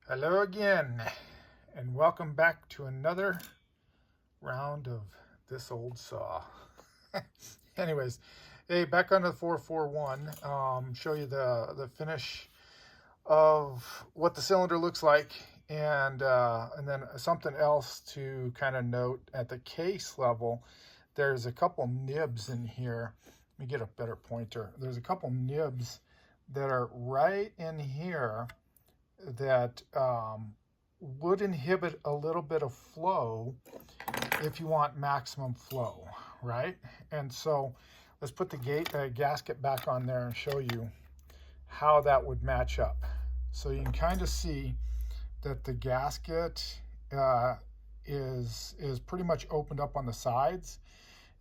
Hello again, and welcome back to another round of this old saw. Anyways, hey, back on the 441, show you the finish of what the cylinder looks like, and then something else to kind of note at the case level. There's a couple nibs in here. Let me get a better pointer. There's a couple nibs that are right in here that would inhibit a little bit of flow if you want maximum flow, right? And so let's put the gasket back on there and show you how that would match up. So you can kind of see that the gasket is pretty much opened up on the sides,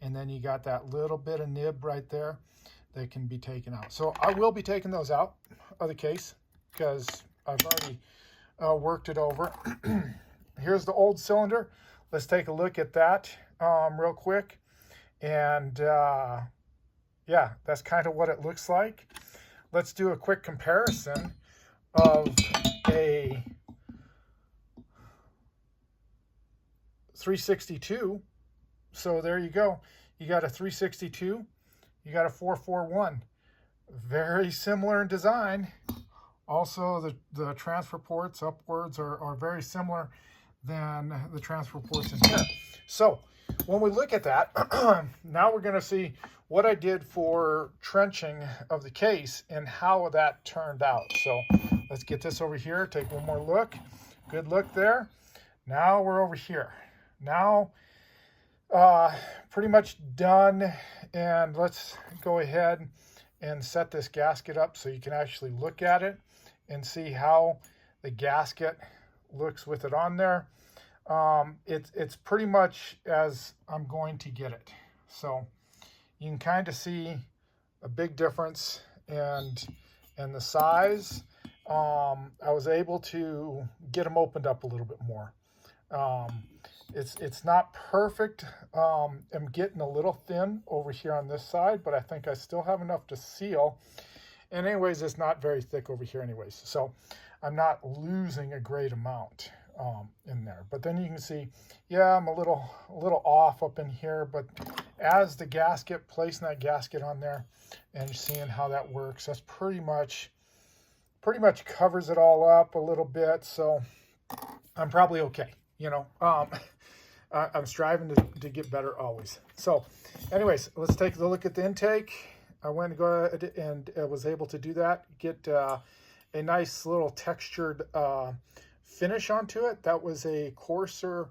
and then you got that little bit of nib right there that can be taken out. So I will be taking those out of the case because I've already worked it over. Here's the old cylinder. Let's take a look at that real quick. And yeah, that's kind of what it looks like. Let's do a quick comparison of a 362. So there you go. You got a 362. You got a 441. Very similar in design. Also, the transfer ports upwards are very similar than the transfer ports in here. So when we look at that, now we're going to see what I did for trenching of the case and how that turned out. So let's get this over here, take one more look. Good look there. Now we're over here. Now pretty much done, and let's go ahead and set this gasket up so you can actually look at it and see how the gasket looks with it on there. It's pretty much as I'm going to get it. So you can kind of see a big difference in the size. I was able to get them opened up a little bit more. It's not perfect. I'm getting a little thin over here on this side, but I think I still have enough to seal. And anyways, it's not very thick over here anyways. So I'm not losing a great amount in there. But then you can see, yeah, I'm a little off up in here. But as the gasket, placing that gasket on there and seeing how that works, that's pretty much covers it all up a little bit. So I'm probably okay. You know, I'm striving to get better always. So anyways, let's take a look at the intake. I went and go ahead and was able to do that, get a nice little textured finish onto it. That was a coarser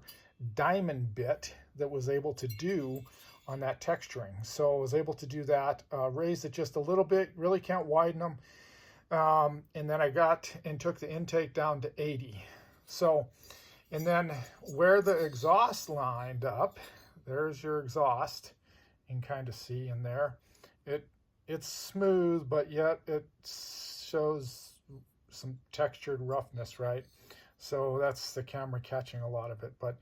diamond bit that was able to do on that texturing. So I was able to do that, raise it just a little bit, really can't widen them. And then I got and took the intake down to 80. So, and then where the exhaust lined up, there's your exhaust. You can kind of see in there. It's smooth, but yet it shows some textured roughness, right? So that's the camera catching a lot of it. But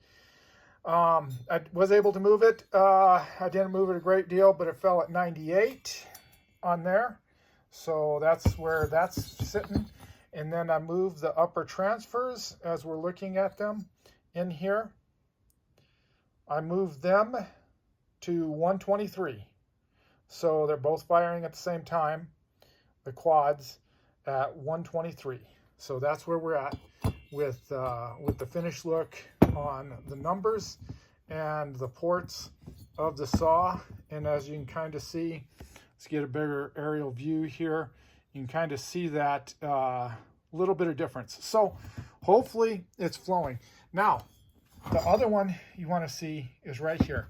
I was able to move it. I didn't move it a great deal, but it fell at 98 on there. So that's where that's sitting. And then I moved the upper transfers as we're looking at them in here. I moved them to 123. So they're both firing at the same time, the quads at 123. So that's where we're at with the finished look on the numbers and the ports of the saw. And as you can kind of see, let's get a bigger aerial view here. You can kind of see that little bit of difference. So hopefully it's flowing. Now, the other one you want to see is right here.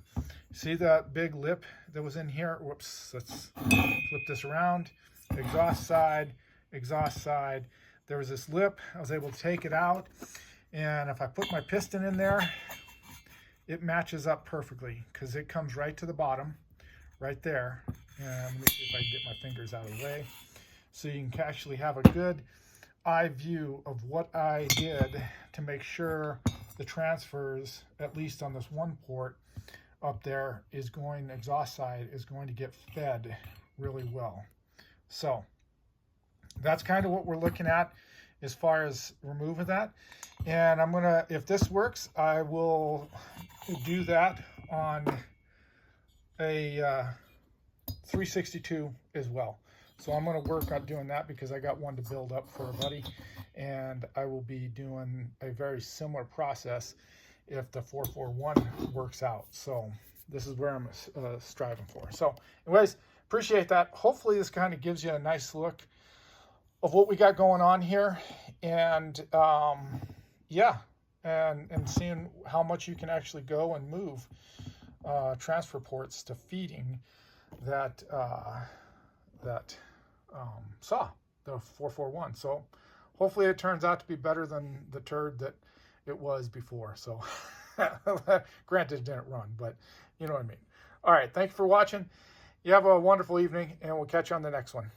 See that big lip that was in here? Whoops, let's flip this around. Exhaust side, exhaust side. There was this lip. I was able to take it out. And if I put my piston in there, it matches up perfectly because it comes right to the bottom, right there. And let me see if I can get my fingers out of the way. So you can actually have a good eye view of what I did to make sure the transfers, at least on this one port, up there is going, exhaust side is going to get fed really well. So that's kind of what we're looking at. as far as removing that. And I'm gonna, if this works, I will do that on a 362 as well. So I'm going to work on doing that because I got one to build up for a buddy, and I will be doing a very similar process if the 441 works out. So this is where I'm striving for. So anyways, appreciate that. Hopefully this kind of gives you a nice look of what we got going on here, and yeah, and seeing how much you can actually go and move transfer ports to feeding that saw, the 441. So hopefully it turns out to be better than the turd that it was before. So granted it didn't run, but you know what I mean. All right, thank you for watching. You have a wonderful evening, and we'll catch you on the next one.